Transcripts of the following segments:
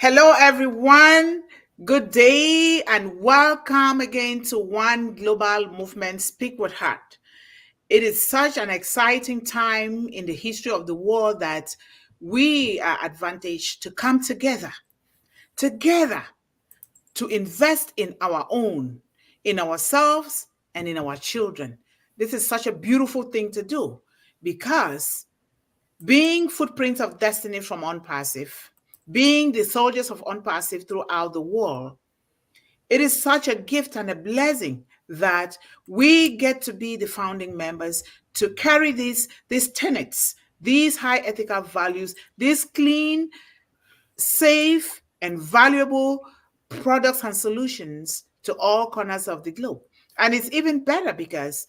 Hello, everyone. Good day and welcome again to One Global Movement Speak with Heart. It is such an exciting time in the history of the world that we are advantaged to come together to invest in our own, in ourselves, and in our children. This is such a beautiful thing to do because being footprints of destiny from Unpassive, being the soldiers of Unpassive throughout the world, it is such a gift and a blessing that we get to be the founding members to carry these tenets, these high ethical values, these clean, safe, and valuable products and solutions to all corners of the globe. And it's even better because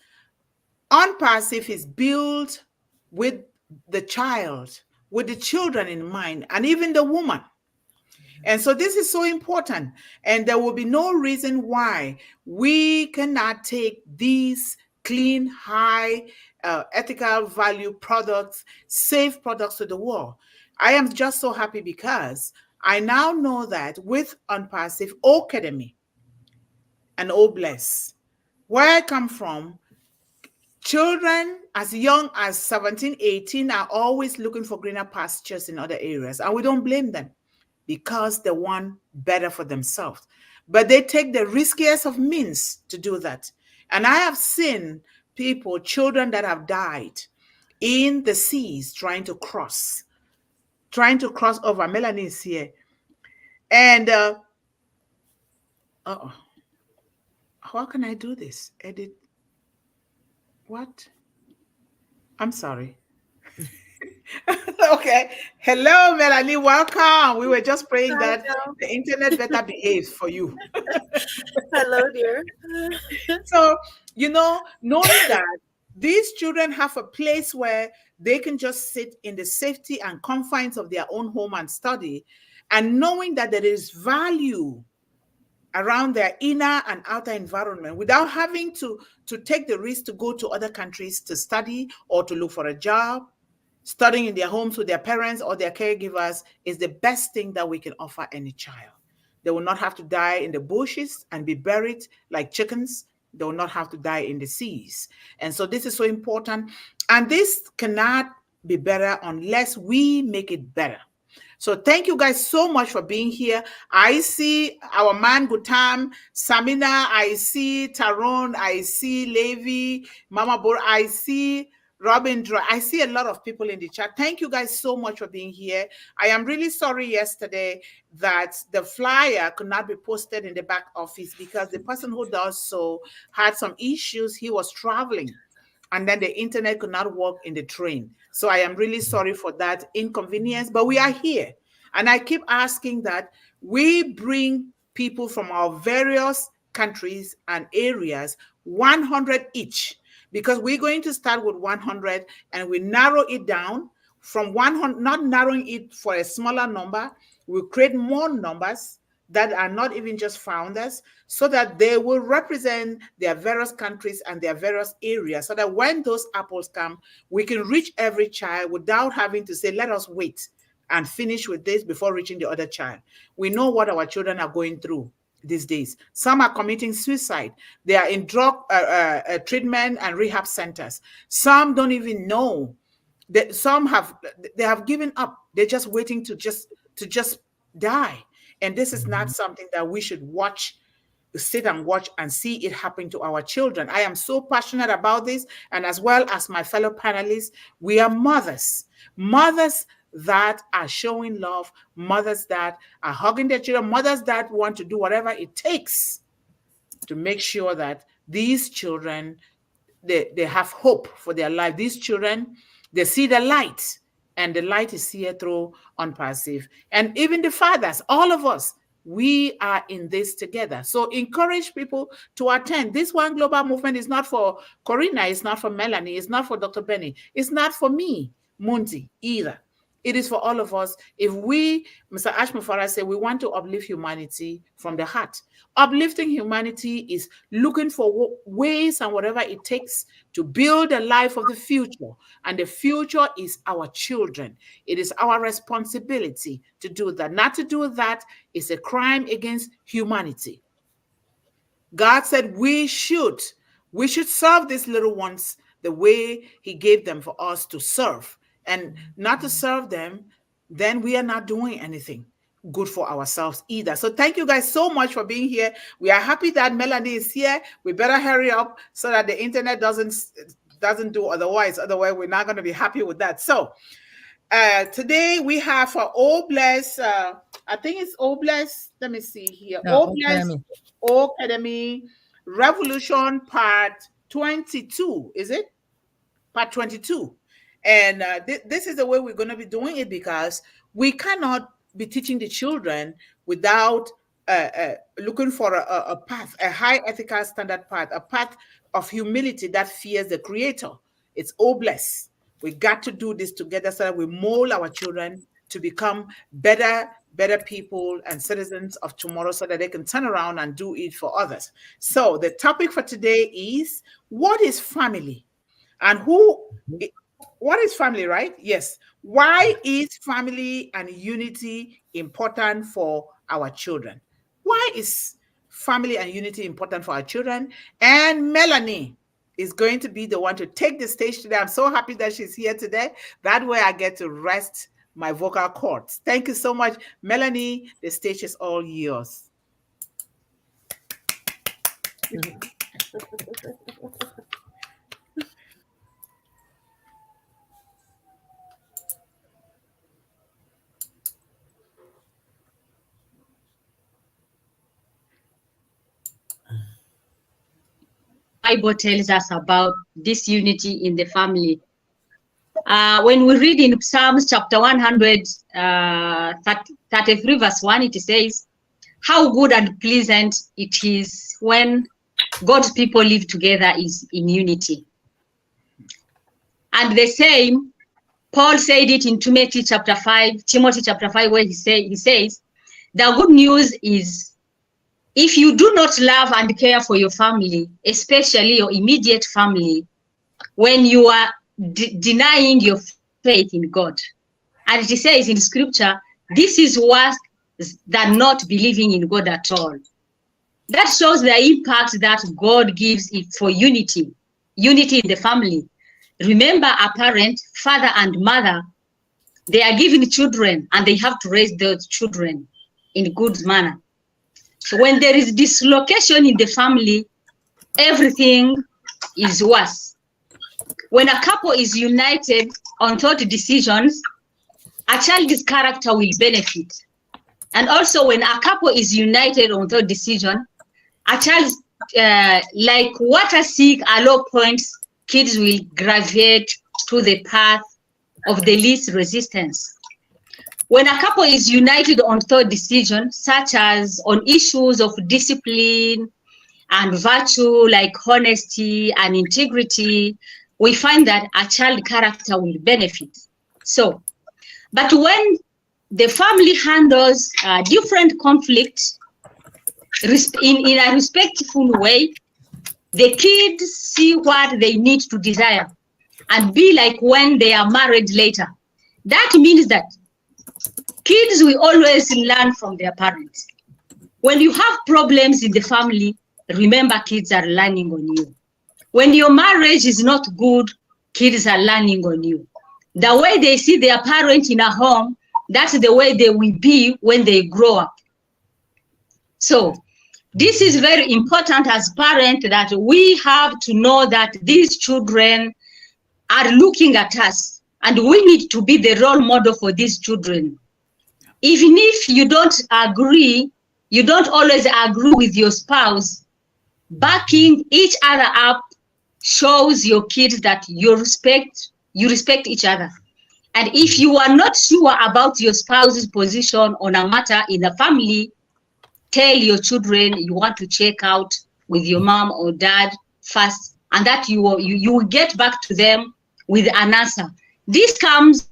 Unpassive is built with the child, with the children in mind, and even the woman. And so this is so important. And there will be no reason why we cannot take these clean, high, ethical value products, safe products to the world. I am just so happy because I now know that with Unpassive, O-CADEMY and O-Bless, where I come from, children as young as 17, 18 are always looking for greener pastures in other areas, and we don't blame them because they want better for themselves. But they take the riskiest of means to do that. And I have seen people, children that have died in the seas trying to cross over. Melanie is here. And how can I do this? Edit. What? I'm sorry. Okay. Hello, Melanie. Welcome. We were just praying that the internet better behaves for you. Hello, dear. So, knowing that these children have a place where they can just sit in the safety and confines of their own home and study, and knowing that there is value around their inner and outer environment without having to take the risk to go to other countries to study or to look for a job. Studying in their homes with their parents or their caregivers is the best thing that we can offer any child. They will not have to die in the bushes and be buried like chickens. They will not have to die in the seas. And so this is so important. And this cannot be better unless we make it better. So thank you guys so much for being here. I see our man Gutam, Samina, I see Taron, I see Levi, Mama Bor, I see Robin, I see a lot of people in the chat. Thank you guys so much for being here. I am really sorry yesterday that the flyer could not be posted in the back office because the person who does so had some issues. He was traveling and then the internet could not work in the train. So I am really sorry for that inconvenience, but we are here. And I keep asking that we bring people from our various countries and areas, 100 each, because we're going to start with 100 and we narrow it down from 100, not narrowing it for a smaller number. We'll create more numbers that are not even just founders so that they will represent their various countries and their various areas so that when those apples come, we can reach every child without having to say, let us wait and finish with this before reaching the other child. We know what our children are going through these days. Some are committing suicide. They are in drug treatment and rehab centers. Some don't even know. Some have given up. They're just waiting to just die. And this is not something that we should sit and watch and see it happen to our children. I am so passionate about this. And as well as my fellow panelists, we are mothers that are showing love, mothers that are hugging their children, mothers that want to do whatever it takes to make sure that these children, they have hope for their life. These children, they see the light, and the light is here through Unpassive. And even the fathers, all of us, we are in this together. So encourage people to attend. This One Global Movement is not for Corrina, it's not for Melanie, it's not for DrBenny, it's not for me, Mundih, either. It is for all of us. If we, Mr. Ashmufara said, we want to uplift humanity from the heart. Uplifting humanity is looking for ways and whatever it takes to build a life of the future. And the future is our children. It is our responsibility to do that. Not to do that is a crime against humanity. God said we should serve these little ones the way he gave them for us to serve. And not to serve them, then we are not doing anything good for ourselves either. So thank you guys so much for being here. We are happy that Melanie is here. We better hurry up so that the internet doesn't do otherwise. Otherwise, we're not going to be happy with that. So today we have for O-Bless, I think it's O-Bless. Let me see here. No, O-Bless, O-CADEMY Revolution Part 22. Is it? Part 22. And this is the way we're going to be doing it, because we cannot be teaching the children without looking for a path, a high ethical standard path, a path of humility that fears the Creator. It's O-Bless. We got to do this together so that we mold our children to become better people and citizens of tomorrow, so that they can turn around and do it for others. So the topic for today is, what is family? And what is family, right? Yes. Why is family and unity important for our children? Why is family and unity important for our children? And Melanie is going to be the one to take the stage today. I'm so happy that she's here today. That way I get to rest my vocal cords. Thank you so much, Melanie. The stage is all yours. Bible tells us about this unity in the family. When we read in Psalms chapter 133 verse 1, it says, how good and pleasant it is when God's people live together is in unity. And the same, Paul said it in Timothy chapter 5, where he says, the good news is, if you do not love and care for your family, especially your immediate family, when you are denying your faith in God. And it says in scripture, this is worse than not believing in God at all. That shows the impact that God gives it for unity in the family. Remember, a parent, father and mother, they are given children and they have to raise those children in good manner. So when there is dislocation in the family, everything is worse. When a couple is united on thought decisions, a child's character will benefit. And also when a couple is united on thought decision, a child, like water seek at low points, kids will gravitate to the path of the least resistance. When a couple is united on thought decisions, such as on issues of discipline and virtue like honesty and integrity, we find that a child character will benefit. So, but when the family handles different conflicts in a respectful way, the kids see what they need to desire and be like when they are married later. That means that kids will always learn from their parents. When you have problems in the family, remember kids are learning on you. When your marriage is not good, kids are learning on you. The way they see their parent in a home, that's the way they will be when they grow up. So this is very important as parents, that we have to know that these children are looking at us and we need to be the role model for these children. Even if you don't agree, you don't always agree with your spouse, backing each other up shows your kids that you respect each other. And if you are not sure about your spouse's position on a matter in the family, tell your children you want to check out with your mom or dad first, and that you will get back to them with an answer. This comes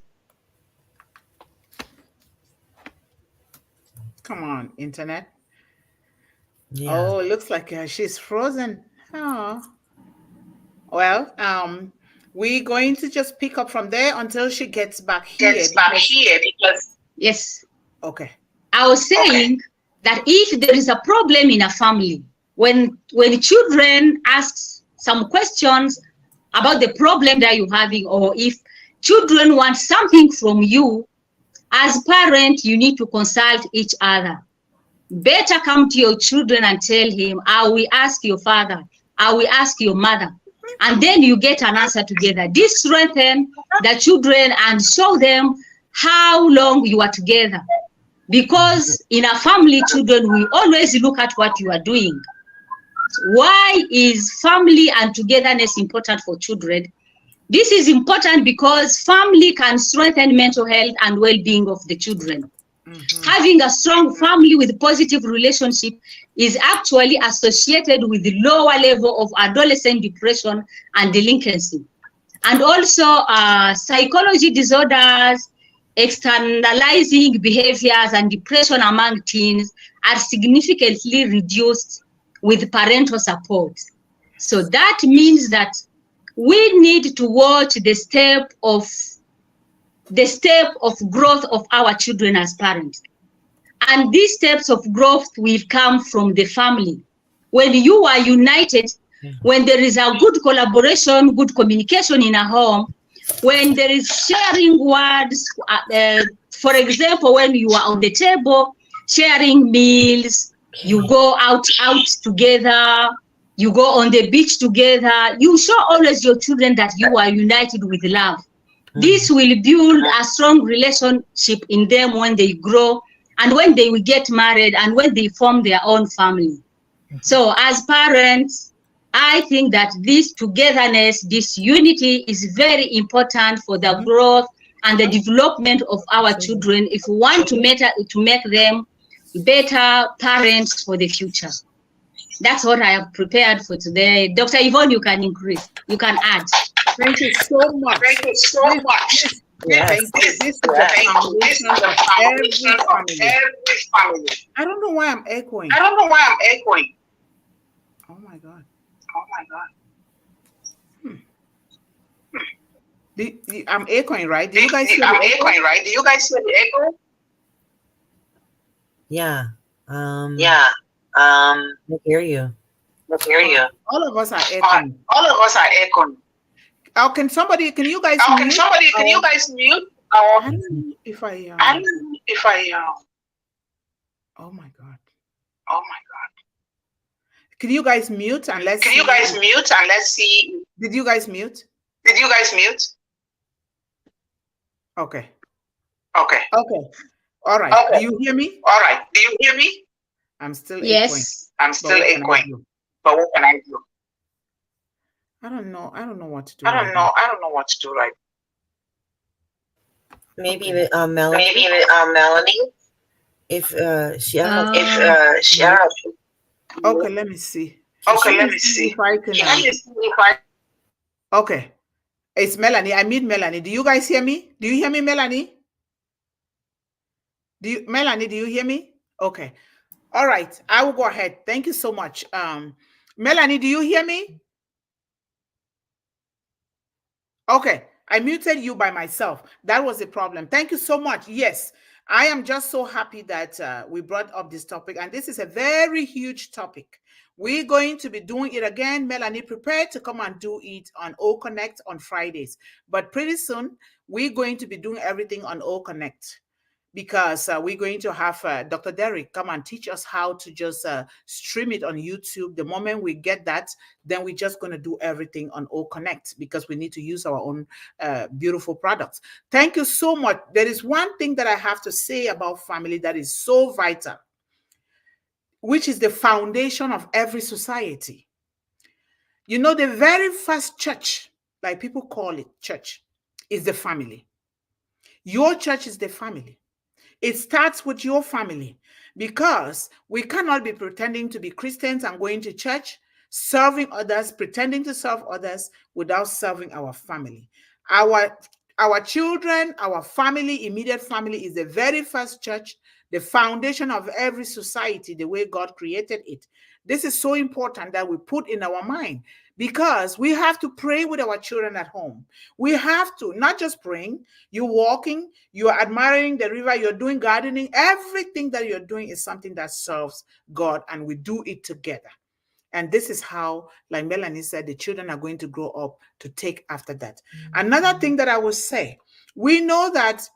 Come on, internet. Yeah. Oh, it looks like she's frozen. Oh. Well, we're going to just pick up from there until she gets back here. Because yes. Okay. I was saying that if there is a problem in a family, when children ask some questions about the problem that you're having, or if children want something from you, as parent, you need to consult each other. Better come to your children and tell him, I will ask your father, I will ask your mother, and then you get an answer together. This strengthens the children and show them how long you are together. Because in a family, children will always look at what you are doing. Why is family and togetherness important for children? This is important because family can strengthen mental health and well-being of the children. Having a strong family with positive relationship is actually associated with the lower level of adolescent depression and delinquency. And also psychology disorders, externalizing behaviors, and depression among teens are significantly reduced with parental support. So that means that we need to watch the step of growth of our children as parents. And these steps of growth will come from the family. When you are united, when there is a good collaboration, good communication in a home, when there is sharing words, for example, when you are on the table, sharing meals, you go out together, you go on the beach together, you show always your children that you are united with love. This will build a strong relationship in them when they grow and when they will get married and when they form their own family. So as parents, I think that this togetherness, this unity is very important for the growth and the development of our children if we want to make them better parents for the future. That's what I have prepared for today. Dr. Yvonne, you can add. Thank you so much. Yes. Thank you. This is the foundation of every family. I don't know why I'm echoing. Oh my God. I'm echoing, right? Do you guys hear the echo? Yeah. I hear you. All of us are echoing. Oh, can you guys mute? I don't know if I oh my God. Can you guys mute and let's see? Did you guys mute? Okay. All right. Do you hear me? I'm still echoing. Yes. But what can I do? I don't know what to do. I don't know what to do right. Maybe Melanie. If she has okay, let me see. If I can. Okay. It's Melanie. I meet Melanie. Do you guys hear me? Do you hear me, Melanie? Melanie, do you hear me? Okay. All right. I will go ahead. Thank you so much. Melanie, do you hear me? Okay. I muted you by myself. That was the problem. Thank you so much. Yes. I am just so happy that we brought up this topic, and this is a very huge topic. We're going to be doing it again. Melanie, prepare to come and do it on O-Connect on Fridays. But pretty soon, we're going to be doing everything on O-Connect because we're going to have Dr. Derek come and teach us how to just stream it on YouTube. The moment we get that, then we're just going to do everything on O-Connect because we need to use our own beautiful products. Thank you so much. There is one thing that I have to say about family that is so vital, which is the foundation of every society. You know, the very first church, like people call it church, is the family. Your church is the family. It starts with your family because we cannot be pretending to be Christians and going to church, serving others, pretending to serve others without serving our family. Our Our children, our family, immediate family is the very first church, the foundation of every society, the way God created it. This is so important that we put in our mind, because we have to pray with our children at home. We have to, not just praying, you're walking, you're admiring the river, you're doing gardening. Everything that you're doing is something that serves God, and we do it together. And this is how, like Melanie said, the children are going to grow up to take after that. Another thing that I will say, we know that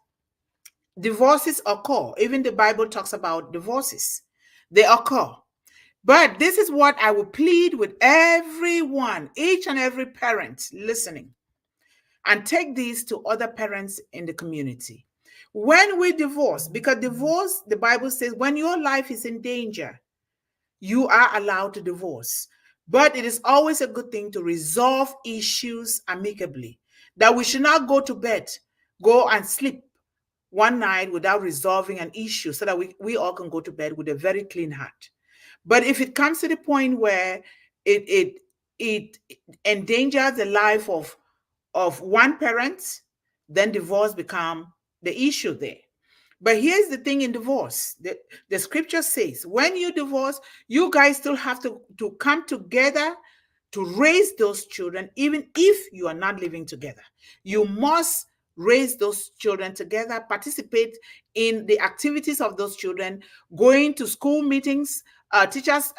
divorces occur. Even the Bible talks about divorces. They occur. But this is what I will plead with everyone, each and every parent listening, and take these to other parents in the community. When we divorce, because divorce, the Bible says, when your life is in danger, you are allowed to divorce. But it is always a good thing to resolve issues amicably, that we should not go to bed, go and sleep one night without resolving an issue, so that we all can go to bed with a very clean heart. But if it comes to the point where it endangers the life of one parent, then divorce becomes the issue there. But here's the thing in divorce. The scripture says, when you divorce, you guys still have to come together to raise those children, even if you are not living together. You must raise those children together, participate in the activities of those children, going to school meetings, teachers,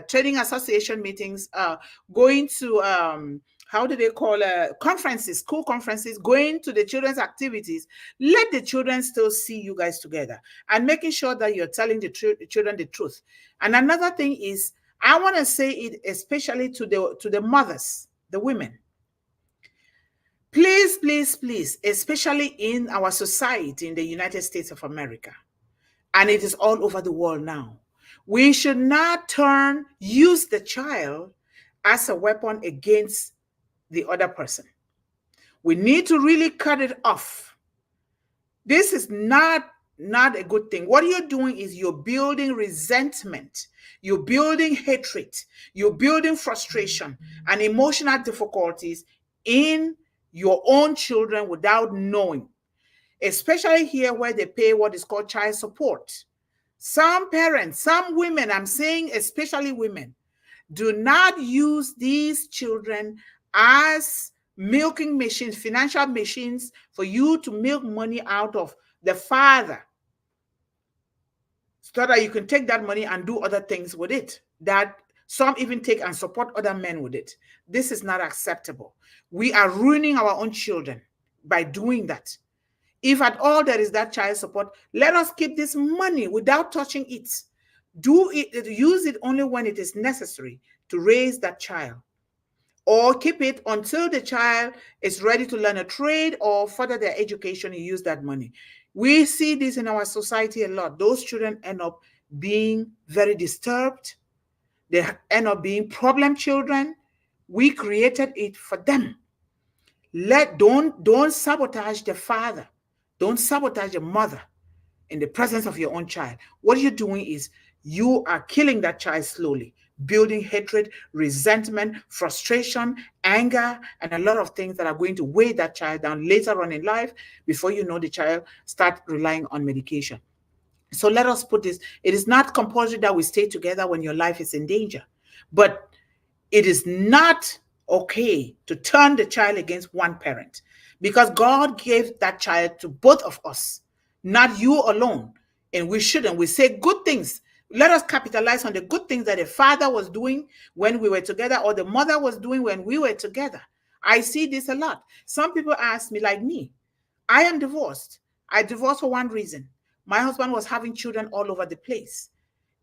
training association meetings, going to, how do they call conferences, school conferences, going to the children's activities. Let the children still see you guys together, and making sure that you're telling the children the truth. And another thing is, I want to say it especially to the mothers, the women. Please, please, please, especially in our society in the United States of America, and it is all over the world now, we should not use the child as a weapon against the other person. We need to really cut it off. This is not a good thing. What you're doing is you're building resentment, you're building hatred, you're building frustration and emotional difficulties in your own children without knowing, especially here where they pay what is called child support. Some parents, some women, I'm saying especially women, do not use these children as milking machines, financial machines for you to milk money out of the father, so that you can take that money and do other things with it, that some even take and support other men with it. This is not acceptable. We are ruining our own children by doing that. If at all there is that child support, let us keep this money without touching it. Use it only when it is necessary to raise that child, or keep it until the child is ready to learn a trade or further their education. You use that money. We see this in our society a lot. Those children end up being very disturbed. They end up being problem children. We created it for them. Don't sabotage the father. Don't sabotage the mother in the presence of your own child. What you're doing is you are killing that child slowly, building hatred, resentment, frustration, anger, and a lot of things that are going to weigh that child down later on in life. Before you know, the child start relying on medication. So let us put this, it is not compulsory that we stay together when your life is in danger, but it is not okay to turn the child against one parent, because God gave that child to both of us, not you alone. And we shouldn't. We say good things. Let us capitalize on the good things that the father was doing when we were together, or the mother was doing when we were together. I see this a lot. Some people ask me, like me, I am divorced. I divorced for one reason. My husband was having children all over the place,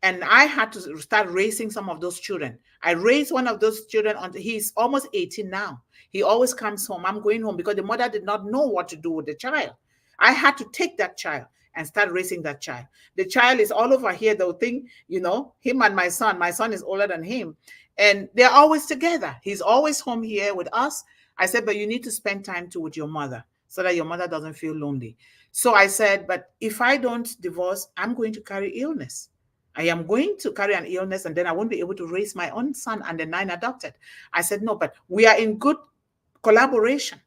and I had to start raising some of those children. I raised one of those children until he's almost 18 now. He always comes home. I'm going home, because the mother did not know what to do with the child. I had to take that child and start raising that child. The child is all over here, they'll think, him and my son is older than him, and they're always together. He's always home here with us. I said, but you need to spend time too with your mother, so that your mother doesn't feel lonely. So I said, but if I don't divorce, I'm going to carry illness. I am going to carry an illness, and then I won't be able to raise my own son and the 9 adopted. I said, no, but we are in good collaboration.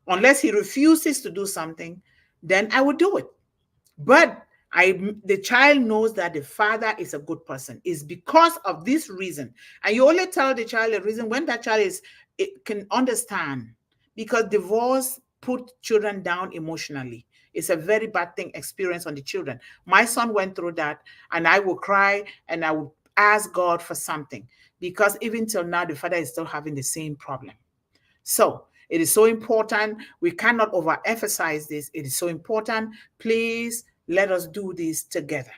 Unless he refuses to do something, then I would do it. But the child knows that the father is a good person. It's because of this reason. And you only tell the child the reason when that child can understand. Because divorce put children down emotionally. It's a very bad thing experience on the children. My son went through that, and I will cry and I will ask God for something, because even till now, the father is still having the same problem. So it is so important. We cannot overemphasize this. It is so important. Please let us do this together.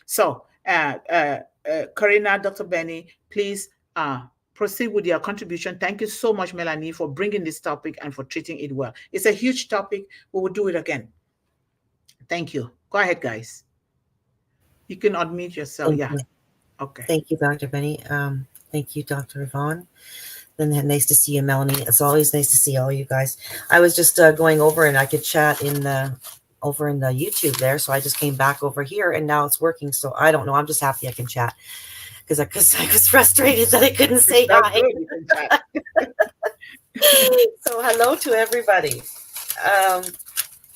So, Corrina, Dr. Benny, please proceed with your contribution. Thank you so much, Melanie, for bringing this topic and for treating it well. It's a huge topic. We will do it again. Thank you. Go ahead, guys. You can unmute yourself. Thank you. Okay. Thank you, Dr. Benny. Thank you, Dr. Yvonne. Then nice to see you, Melanie. It's always nice to see all you guys. I was just going over, and I could chat over in the YouTube there, so I just came back over here, and now it's working. So I don't know. I'm just happy I can chat because I was frustrated that I couldn't say hi. So hello to everybody.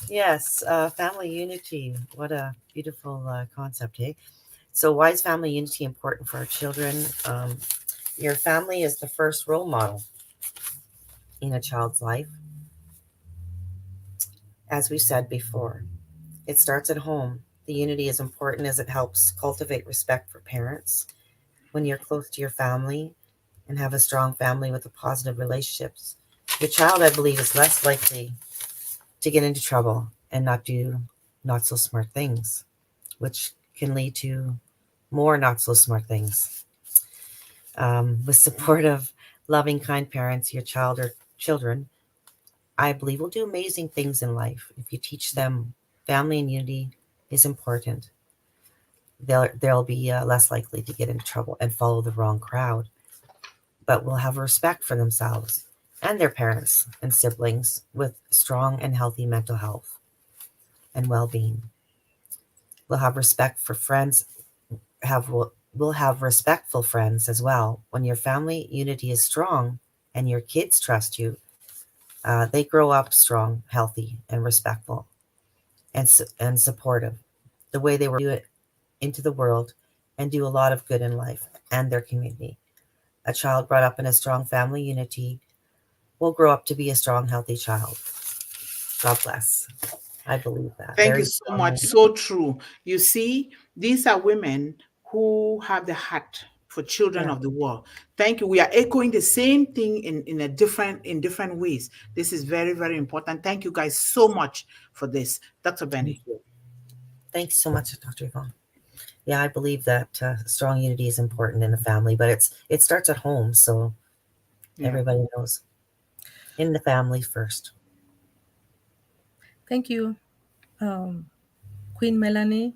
Yes, family unity. What a beautiful concept, hey? So why is family unity important for our children? Your family is the first role model in a child's life. As we said before, it starts at home. The unity is important as it helps cultivate respect for parents. When you're close to your family and have a strong family with a positive relationships, your child, I believe, is less likely to get into trouble and not do not so smart things, which can lead to more not so smart things. With supportive, loving, kind parents, your child or children, I believe, will do amazing things in life. If you teach them family and unity is important, they'll be less likely to get into trouble and follow the wrong crowd, but will have respect for themselves and their parents and siblings with strong and healthy mental health and well-being. We'll have respect for friends, we'll have respectful friends as well. When your family unity is strong and your kids trust you, they grow up strong, healthy, and respectful and supportive. The way they will do it into the world and do a lot of good in life and their community. A child brought up in a strong family unity will grow up to be a strong, healthy child. God bless. I believe that. Thank you so much. So true. You see, these are women who have the heart for children of the world. Thank you. We are echoing the same thing in different ways. This is very, very important. Thank you guys so much for this. Dr. Benny. Thanks so much, Dr. Yvonne. Yeah, I believe that strong unity is important in the family, but it starts at home, so everybody knows. In the family first. Thank you, Queen Melanie.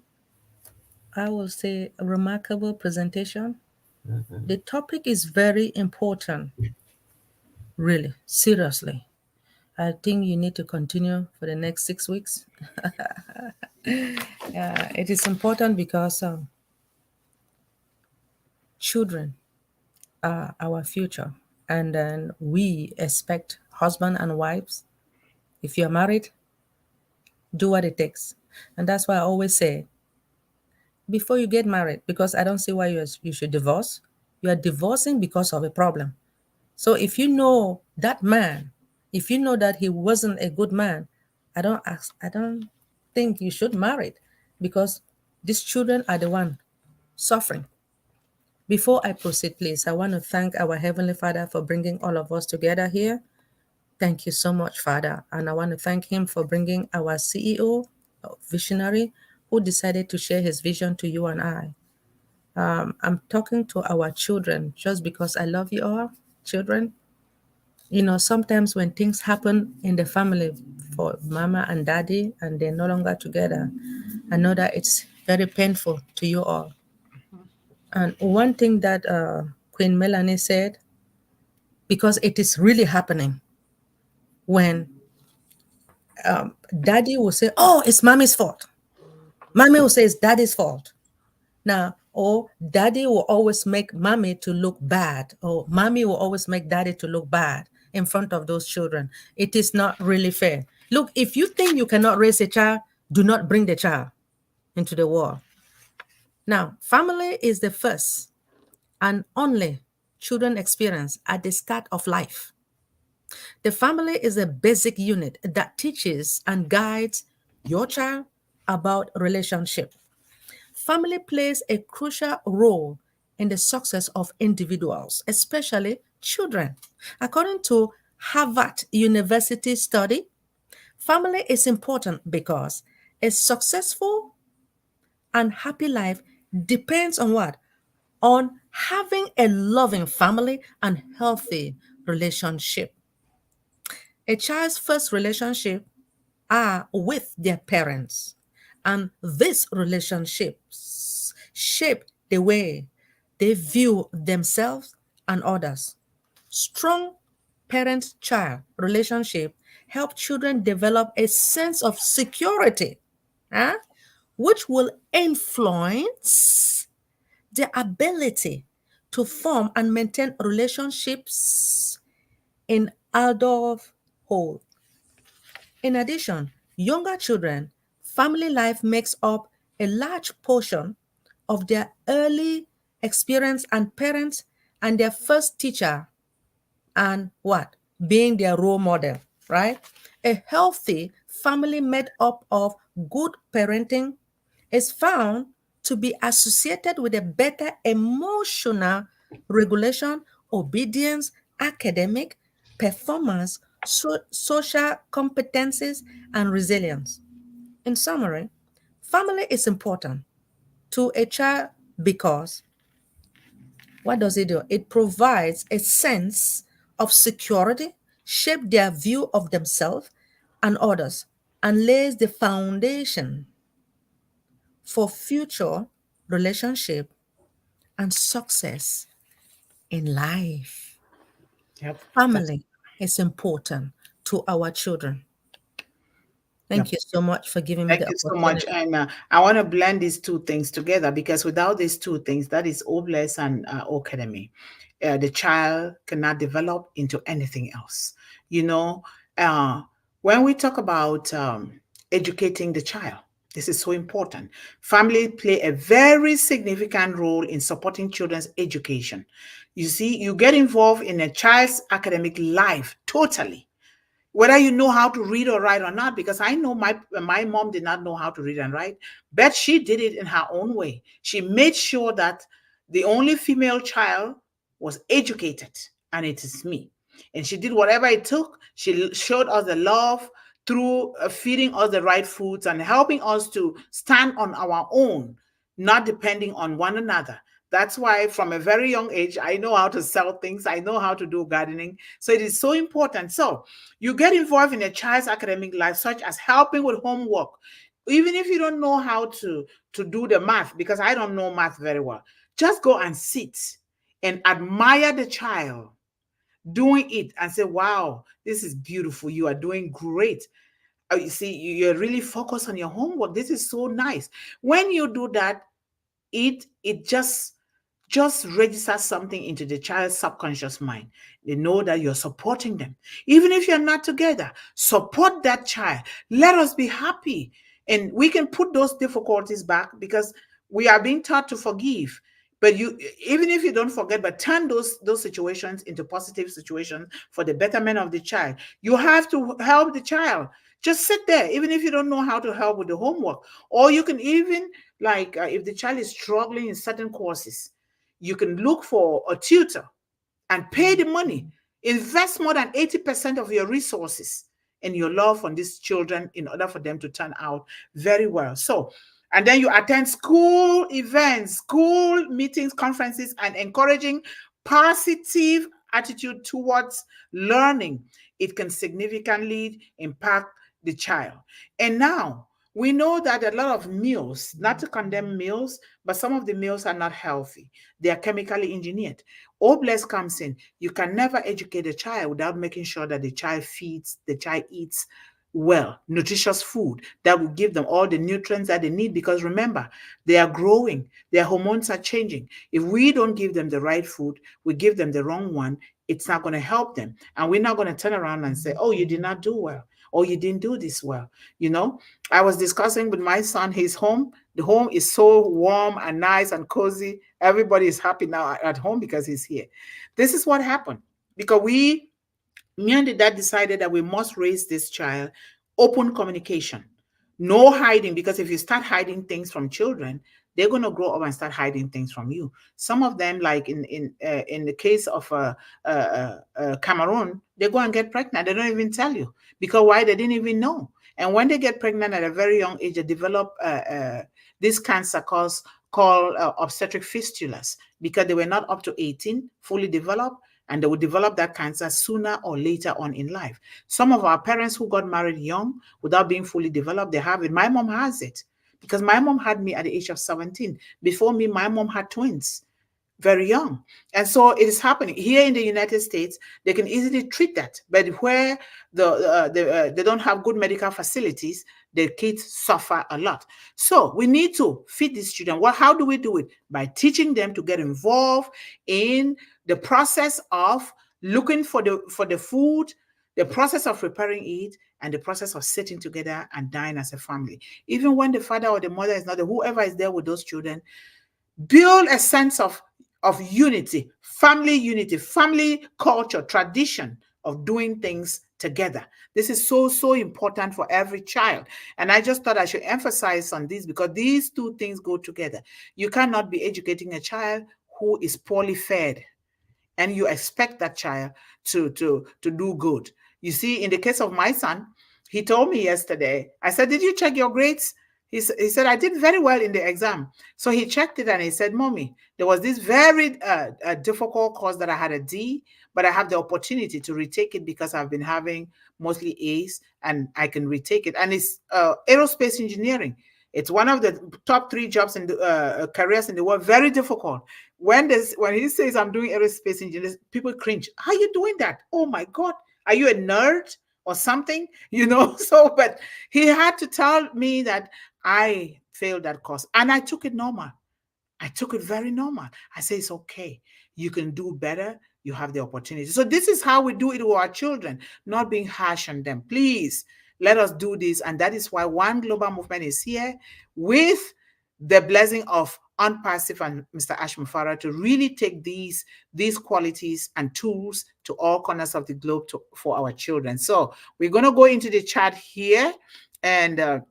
I will say a remarkable presentation. Mm-hmm. The topic is very important, really, seriously. I think you need to continue for the next 6 weeks. It is important because children are our future. And then we expect husband and wives, if you're married, do what it takes. And that's why I always say, before you get married, because I don't see why you should divorce. You are divorcing because of a problem. So if you know that man, if you know that he wasn't a good man, I don't think you should marry it, because these children are the one suffering. Before I proceed, please, I want to thank our Heavenly Father for bringing all of us together here. Thank you so much, Father. And I want to thank him for bringing our CEO, visionary, who decided to share his vision to you and I. I'm talking to our children just because I love you all, children. You know, sometimes when things happen in the family for mama and daddy and they're no longer together, I know that it's very painful to you all. And one thing that Queen Melanie said, because it is really happening, when daddy will say, oh, it's mommy's fault. Mommy will say it's daddy's fault. Now, or daddy will always make mommy to look bad, or mommy will always make daddy to look bad. in front of those children. It is not really fair. Look, if you think you cannot raise a child, do not bring the child into the world. Now, family is the first and only children experience at the start of life. The family is a basic unit that teaches and guides your child about relationship. Family plays a crucial role in the success of individuals, especially children. According to Harvard University study, family is important because a successful and happy life depends on what? On having a loving family and healthy relationship. A child's first relationship are with their parents, and these relationships shape the way they view themselves and others. Strong parent-child relationship help children develop a sense of security, which will influence their ability to form and maintain relationships in adulthood. In addition, younger children, family life makes up a large portion of their early experience, and parents and their first teacher and what? Being their role model, right? A healthy family made up of good parenting is found to be associated with a better emotional regulation, obedience, academic performance, social competencies, and resilience. In summary, family is important to a child because what does it do? It provides a sense of security, shapes their view of themselves and others, and lays the foundation for future relationship and success in life. Yep. Family is important to our children. Thank you so much for giving me Thank the you so opportunity. much. And I want to blend these two things together, because without these two things, that is O-Bless and O-CADEMY, the child cannot develop into anything else. You know, when we talk about educating the child, this is so important. Family play a very significant role in supporting children's education. You see, you get involved in a child's academic life totally, whether you know how to read or write or not, because I know my mom did not know how to read and write, but she did it in her own way. She made sure that the only female child was educated, and it is me. And she did whatever it took. She showed us the love through feeding us the right foods and helping us to stand on our own, not depending on one another. That's why from a very young age, I know how to sell things. I know how to do gardening. So it is so important. So you get involved in a child's academic life, such as helping with homework. Even if you don't know how to do the math, because I don't know math very well, just go and sit and admire the child doing it and say, wow, this is beautiful. You are doing great. You see, you're really focused on your homework. This is so nice. When you do that, it just registers something into the child's subconscious mind. They know that you're supporting them. Even if you're not together, support that child. Let us be happy. And we can put those difficulties back, because we are being taught to forgive. But you, even if you don't forget, but turn those situations into positive situations for the betterment of the child. You have to help the child. Just sit there, even if you don't know how to help with the homework. Or you can even, like, if the child is struggling in certain courses, you can look for a tutor and pay the money. Invest more than 80% of your resources and your love on these children in order for them to turn out very well. So, and then you attend school events, school meetings, conferences, and encouraging positive attitude towards learning. It can significantly impact the child. And now we know that a lot of meals, not to condemn meals, but some of the meals are not healthy. They are chemically engineered. O-Bless comes in. You can never educate a child without making sure that the child eats well, nutritious food that will give them all the nutrients that they need, because remember, they are growing, their hormones are changing. If we don't give them the right food, we give them the wrong one, it's not going to help them. And we're not going to turn around and say, oh, you did not do well, or you didn't do this well. You know, I was discussing with my son, his home. The home is so warm and nice and cozy. Everybody is happy now at home because he's here. This is what happened. Because me and the dad decided that we must raise this child open communication. No hiding, because if you start hiding things from children, they're going to grow up and start hiding things from you. Some of them, like in the case of Cameroon, they go and get pregnant. They don't even tell you. Because why? They didn't even know. And when they get pregnant at a very young age, they develop this cancer called obstetric fistulas, because they were not up to 18, fully developed, and they will develop that cancer sooner or later on in life. Some of our parents who got married young without being fully developed, they have it. My mom has it, because my mom had me at the age of 17. Before me, my mom had twins very young. And so it is happening. Here in the United States, they can easily treat that. But where they don't have good medical facilities, the kids suffer a lot. So we need to feed these children. Well, how do we do it? By teaching them to get involved in the process of looking for the food, the process of preparing it, and the process of sitting together and dine as a family. Even when the father or the mother is not there, whoever is there with those children, build a sense of unity, family culture, tradition of doing things together. This is so important for every child. And I just thought I should emphasize on this, because these two things go together. You cannot be educating a child who is poorly fed, and you expect that child to do good. You see, in the case of my son, he told me yesterday, I said, did you check your grades? He said, I did very well in the exam. So he checked it and he said, Mommy, there was this very difficult course that I had a D, but I have the opportunity to retake it because I've been having mostly A's, and I can retake it. And it's aerospace engineering. It's one of the top 3 jobs in the careers in the world. Very difficult. When he says I'm doing aerospace engineering, people cringe. How are you doing that? Oh my God, are you a nerd or something? You know. So, but he had to tell me that I failed that course, and I took it normal. I took it very normal. I say, it's okay. You can do better. You have the opportunity. So this is how we do it with our children, not being harsh on them. Please let us do this. And that is why One Global Movement is here, with the blessing of Unpassive and Mr. Ashman Farah, to really take these qualities and tools to all corners of the globe for our children. So we're going to go into the chat here, and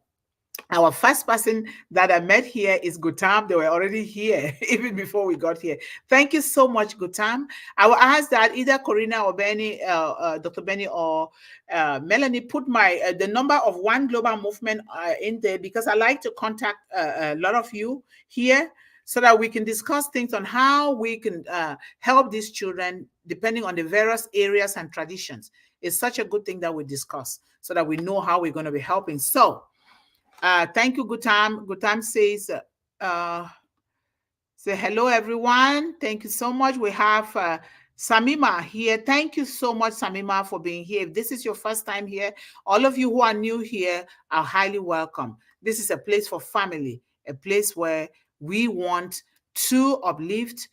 our first person that I met here is Gutam. They were already here even before we got here. Thank you so much, Gutam. I will ask that either Corrina or Benny, Dr. Benny or Melanie, put the number of One Global Movement in there, because I like to contact a lot of you here so that we can discuss things on how we can help these children depending on the various areas and traditions. It's such a good thing that we discuss so that we know how we're going to be helping. So, thank you, Gutam. Gutam says, say hello, everyone. Thank you so much. We have Samima here. Thank you so much, Samima, for being here. If this is your first time here, all of you who are new here are highly welcome. This is a place for family, a place where we want to uplift,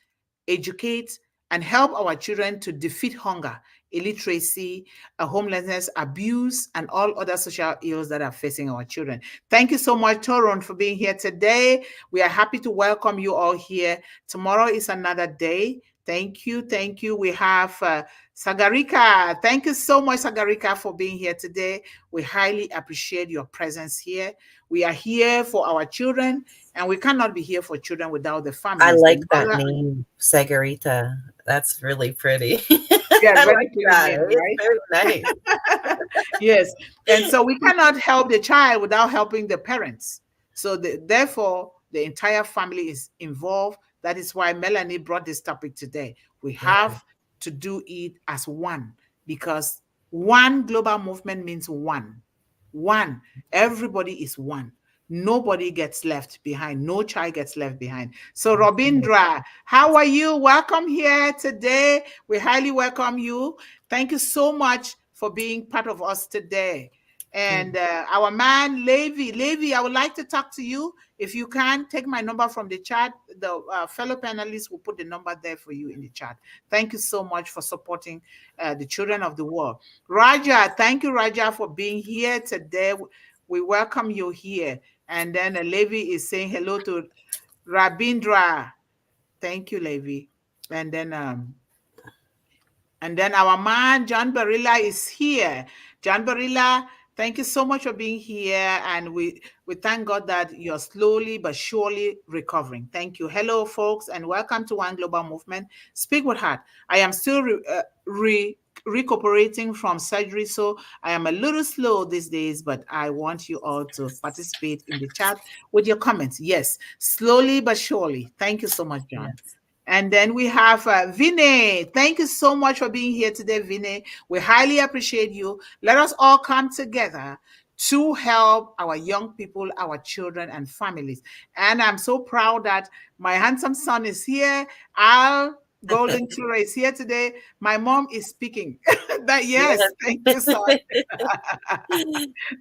educate, and help our children to defeat hunger, illiteracy, homelessness, abuse, and all other social ills that are facing our children. Thank you so much, Toron, for being here today. We are happy to welcome you all here. Tomorrow is another day. Thank you. Thank you. We have Sagarika. Thank you so much, Sagarika, for being here today. We highly appreciate your presence here. We are here for our children, and we cannot be here for children without the family. I like that name, Sagarita. That's really pretty. Yeah, very like that. Name, right? Very nice. Yes. And so we cannot help the child without helping the parents. So therefore, the entire family is involved. That is why Melanie brought this topic today. We have to do it as one, because One Global Movement means one. One. Everybody is one. Nobody gets left behind. No child gets left behind. So Robindra, how are you? Welcome here today. We highly welcome you. Thank you so much for being part of us today. And our man, Levy, I would like to talk to you. If you can, take my number from the chat. The fellow panelists will put the number there for you in the chat. Thank you so much for supporting the children of the world. Raja, thank you, Raja, for being here today. We welcome you here. And then Levy is saying hello to Rabindra. Thank you, Levy. And then our man, John Barilla, is here. John Barilla, thank you so much for being here. And we thank God that you're slowly but surely recovering. Thank you. Hello, folks, and welcome to One Global Movement. Speak with Heart. I am still recuperating from surgery, so I am a little slow these days, but I want you all to participate in the chat with your comments. Yes, slowly but surely. Thank you so much, John. Yes. And then we have Vinay. Thank you so much for being here today, Vinay. We highly appreciate you. Let us all come together to help our young people, our children, and families. And I'm so proud that my handsome son is here. Al Golden Tura is here today. My mom is speaking. Yes, thank you, son.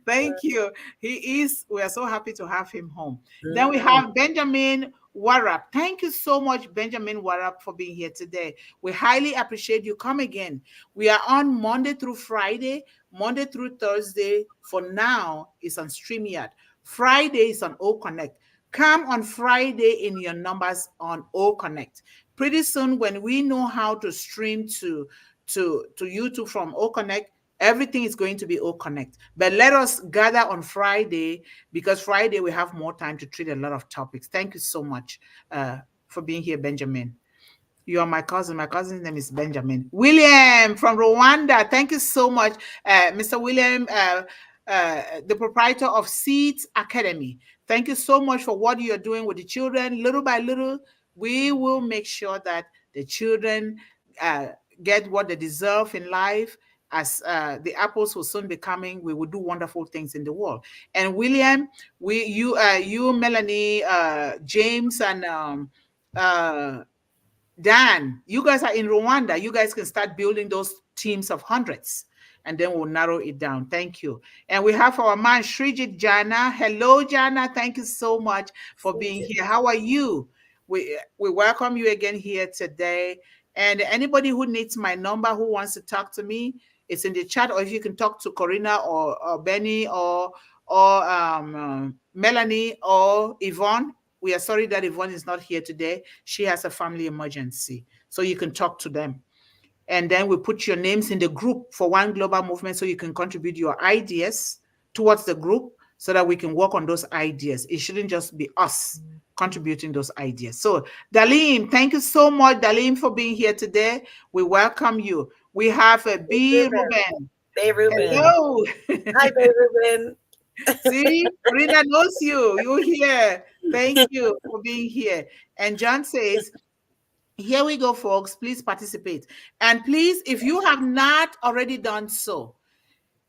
Thank you. He is. We are so happy to have him home. Then we have Benjamin Warap. Thank you so much, Benjamin Warap, for being here today. We highly appreciate you. Come again. We are on Monday through Friday, Monday through Thursday. For now, it's on StreamYard. Friday is on O-Connect. Come on Friday in your numbers on O-Connect. Pretty soon, when we know how to stream to YouTube from O-Connect, everything is going to be O-Connect. But let us gather on Friday, because Friday we have more time to treat a lot of topics. Thank you so much for being here, Benjamin. You are my cousin. My cousin's name is Benjamin. William from Rwanda. Thank you so much, Mr. William, the proprietor of Seeds Academy. Thank you so much for what you're doing with the children. Little by little, we will make sure that the children get what they deserve in life. As the apples will soon be coming, we will do wonderful things in the world. And William, you, Melanie, James, and Dan, you guys are in Rwanda. You guys can start building those teams of hundreds, and then we'll narrow it down. Thank you. And we have our man, Srijit Jana. Hello, Jana. Thank you so much for being here. How are you? We welcome you again here today. And anybody who needs my number, who wants to talk to me, it's in the chat, or if you can talk to Corrina or Benny or Melanie or Yvonne. We are sorry that Yvonne is not here today. She has a family emergency, so you can talk to them. And then we put your names in the group for One Global Movement, so you can contribute your ideas towards the group so that we can work on those ideas. It shouldn't just be us contributing those ideas. So Dalim, thank you so much, Dalim, for being here today. We welcome you. We have a B. Ruben. Hey, Ruben. Hello. Hi, Bay Ruben. See, Corrina knows you. You're here. Thank you for being here. And John says, here we go, folks. Please participate. And please, if you have not already done so,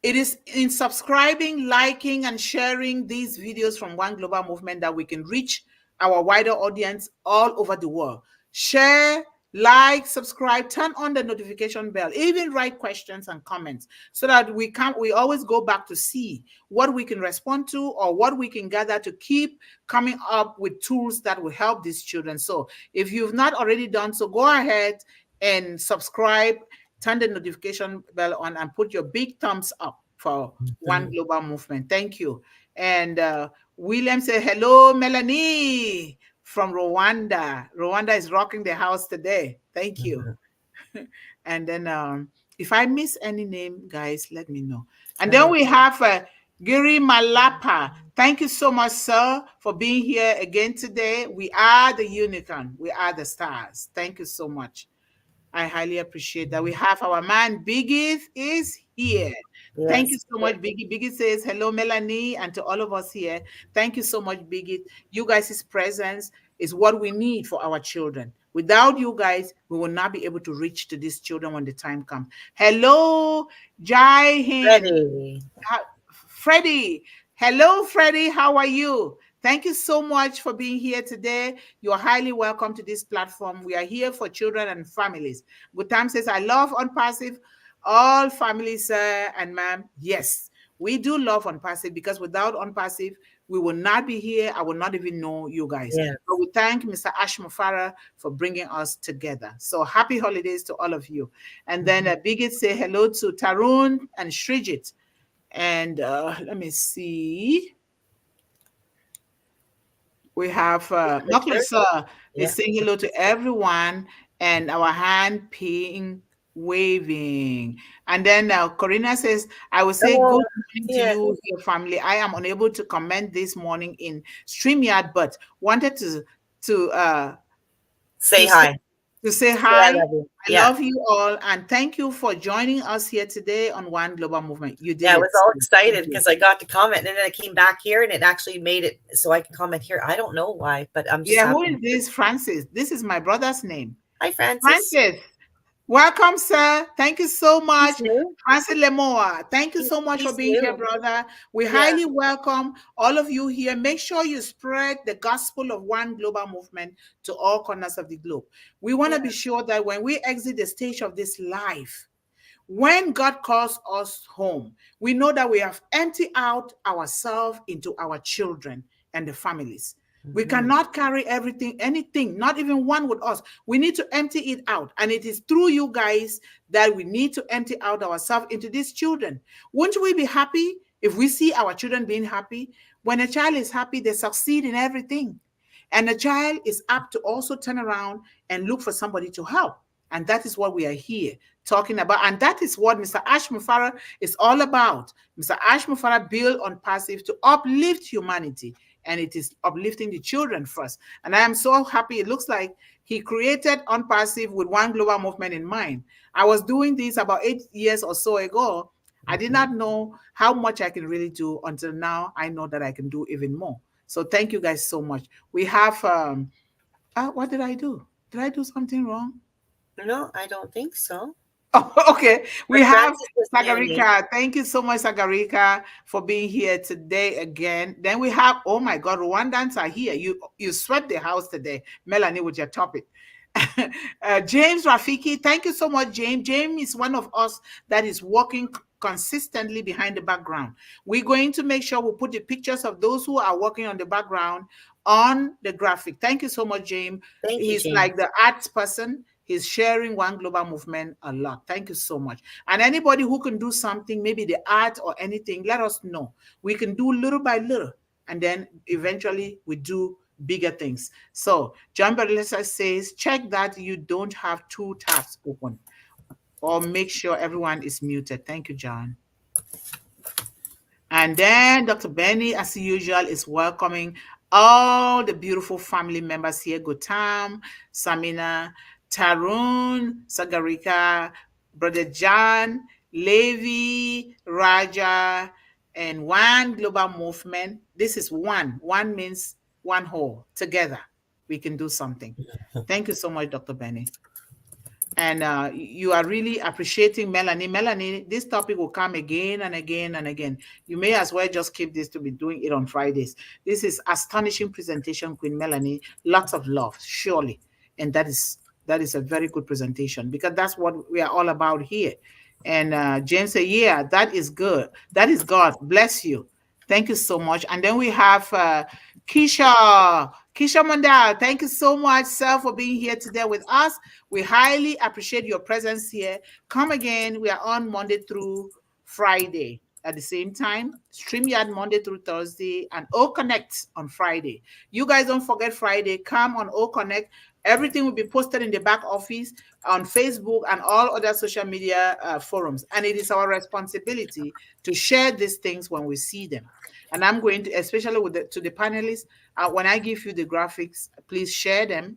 it is in subscribing, liking, and sharing these videos from One Global Movement that we can reach our wider audience all over the world. Share, like, subscribe, turn on the notification bell, even write questions and comments so that we always go back to see what we can respond to or what we can gather to keep coming up with tools that will help these children. So if you've not already done so, go ahead and subscribe, turn the notification bell on, and put your big thumbs up for One Global Movement. Thank you. And William said, hello, Melanie from Rwanda. Rwanda is rocking the house today. Thank you. And then if I miss any name, guys, let me know. And then we have Giri Malapa. Thank you so much, sir, for being here again today. We are the unicorn. We are the stars. Thank you so much. I highly appreciate that. We have our man, Biggie, is here. Yes. Thank you so much, Biggie. Biggie says, hello, Melanie, and to all of us here. Thank you so much, Biggie. You guys' presence is what we need for our children. Without you guys, we will not be able to reach to these children when the time comes. Hello, Jai Hind. Freddie. Hello, Freddie. How are you? Thank you so much for being here today. You are highly welcome to this platform. We are here for children and families. Good Time says, I love Unpassive. All families, sir and ma'am. Yes, We do love OnPassive because without OnPassive, we will not be here. I will not even know you guys. Yes. But we thank Mr. Ash Mufara for bringing us together. So happy holidays to all of you. And then Bigit say hello to Tarun and Srijit. And let me see. We have Maklasa is saying hello to everyone and our hand ping waving. And then Corrina says, I will say good morning to you, your family. I am unable to comment this morning in StreamYard, but wanted to say hi. To say hi. I love you all, and thank you for joining us here today on One Global Movement. You did. Yeah, I was all excited because I got to comment, and then I came back here, and it actually made it so I can comment here. I don't know why, but I'm just happy. Who is this? Francis. This is my brother's name. Hi, Francis. Francis. Welcome, sir. Thank you so much. Francis Lemoa. Thank you so much for being here, brother. We highly welcome all of you here. Make sure you spread the gospel of One Global Movement to all corners of the globe. We want to be sure that when we exit the stage of this life, when God calls us home, we know that we have emptied out ourselves into our children and the families. We cannot carry anything, not even one with us. We need to empty it out. And it is through you guys that we need to empty out ourselves into these children. Wouldn't we be happy if we see our children being happy? When a child is happy, they succeed in everything. And a child is apt to also turn around and look for somebody to help. And that is what we are here talking about. And that is what Mr. Ash Mufara is all about. Mr. Ash Mufara built OnPassive to uplift humanity. And it is uplifting the children first. And I am so happy. It looks like he created OnPassive with One Global Movement in mind. I was doing this about 8 years or so ago. I did not know how much I can really do until now. I know that I can do even more. So thank you guys so much. We have, what did I do? Did I do something wrong? No, I don't think so. Oh, okay. We have Sagarika. Thank you so much, Sagarika, for being here today again. Then we have, oh my God, Rwandans are here. You swept the house today, Melanie, with your topic. James Rafiki, thank you so much, James. James is one of us that is working consistently behind the background. We're going to make sure we put the pictures of those who are working on the background on the graphic. Thank you so much, James. He's like the arts person. He's sharing One Global Movement a lot. Thank you so much. And anybody who can do something, maybe the art or anything, let us know. We can do little by little, and then eventually we do bigger things. So John Barilla says, check that you don't have 2 tabs open, or make sure everyone is muted. Thank you, John. And then Dr. Benny, as usual, is welcoming all the beautiful family members here. Gotam, Samina, Tarun, Sagarika, Brother John, Levi, Raja, and One Global Movement. This is one. One means one whole. Together, we can do something. Thank you so much, Dr. Benny. And you are really appreciating Melanie. Melanie, this topic will come again and again and again. You may as well just keep this to be doing it on Fridays. This is astonishing presentation, Queen Melanie. Lots of love, surely. And that is a very good presentation, because that's what we are all about here. And James said, yeah, that is good. That is God. Bless you. Thank you so much. And then we have Keisha Mandal. Thank you so much, sir, for being here today with us. We highly appreciate your presence here. Come again. We are on Monday through Friday at the same time. StreamYard Monday through Thursday, and O-Connect on Friday. You guys don't forget Friday. Come on O-Connect. Everything will be posted in the back office on Facebook and all other social media forums. And it is our responsibility to share these things when we see them. And I'm going to, especially to the panelists, when I give you the graphics, please share them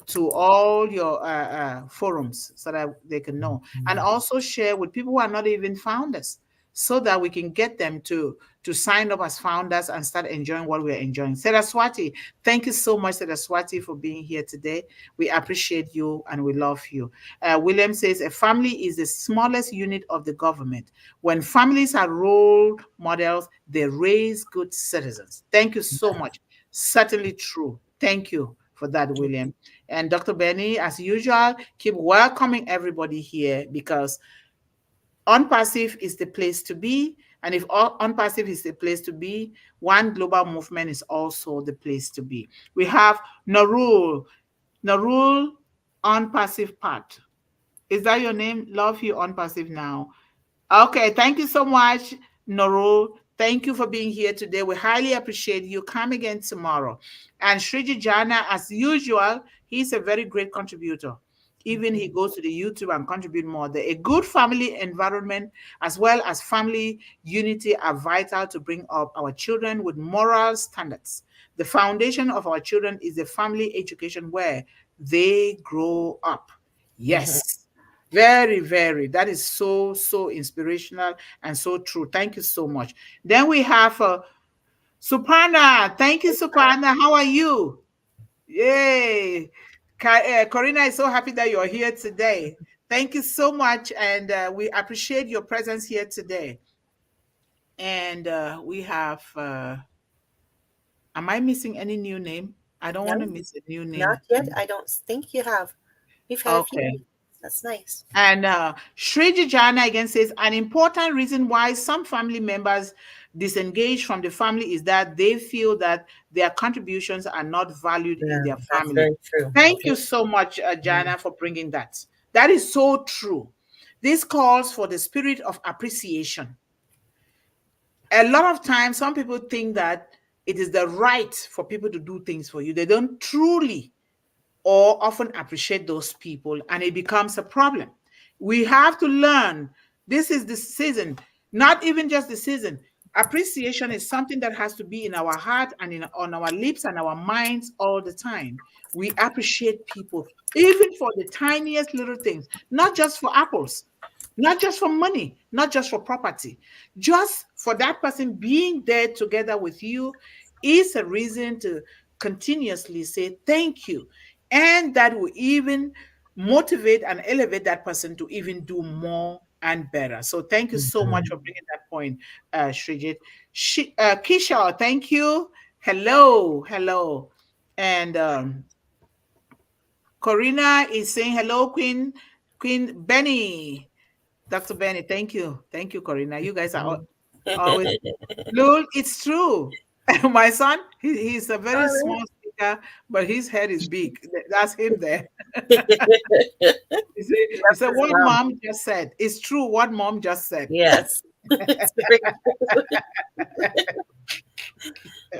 to all your forums so that they can know. And also share with people who are not even founders, so that we can get them to sign up as founders and start enjoying what we're enjoying. Saraswati, thank you so much, Saraswati, for being here today. We appreciate you and we love you. William says, a family is the smallest unit of the government. When families are role models, they raise good citizens. Thank you so much. Certainly true. Thank you for that, William. And Dr. Benny, as usual, keep welcoming everybody here, because OnPassive is the place to be. And if unpassive is the place to be, one global movement is also the place to be. We have Narul, unpassive part. Is that your name? Love you, unpassive now. Okay, thank you so much, Narul. Thank you for being here today. We highly appreciate you. Come again tomorrow. And Shriji Jana, as usual, he's a very great contributor. Even he goes to the YouTube and contribute more. A good family environment as well as family unity are vital to bring up our children with moral standards. The foundation of our children is the family education where they grow up. Yes. Very, very. That is so, so inspirational and so true. Thank you so much. Then we have Suparna. Thank you, Suparna. How are you? Yay. Corrina is so happy that you're here today. Thank you so much. And we appreciate your presence here today. And we have, am I missing any new name? I don't want to miss a new name. Not yet. I don't think you have. You've had a few. That's nice. And Shriji Jana again says, an important reason why some family members disengage from the family is that they feel that their contributions are not valued in their family. That's very true. Thank you so much, Jana, for bringing that. That is so true. This calls for the spirit of appreciation. A lot of times, some people think that it is the right for people to do things for you. They don't truly or often appreciate those people, and it becomes a problem. We have to learn. This is the season, not even just the season. Appreciation is something that has to be in our heart and on our lips and our minds all the time. We appreciate people, even for the tiniest little things, not just for apples, not just for money, not just for property, just for that person being there together with you is a reason to continuously say thank you. And that will even motivate and elevate that person to even do more and better. So thank you so much for bringing that point, Srijit. Kisha, thank you. Hello. And Corrina is saying hello, Queen Benny. Dr. Benny, thank you. Thank you, Corrina. You guys are always... Lul, it's true. My son, he's a very small speaker, but his head is big. That's him there. He said what mom just said. It's true what mom just said. Yes.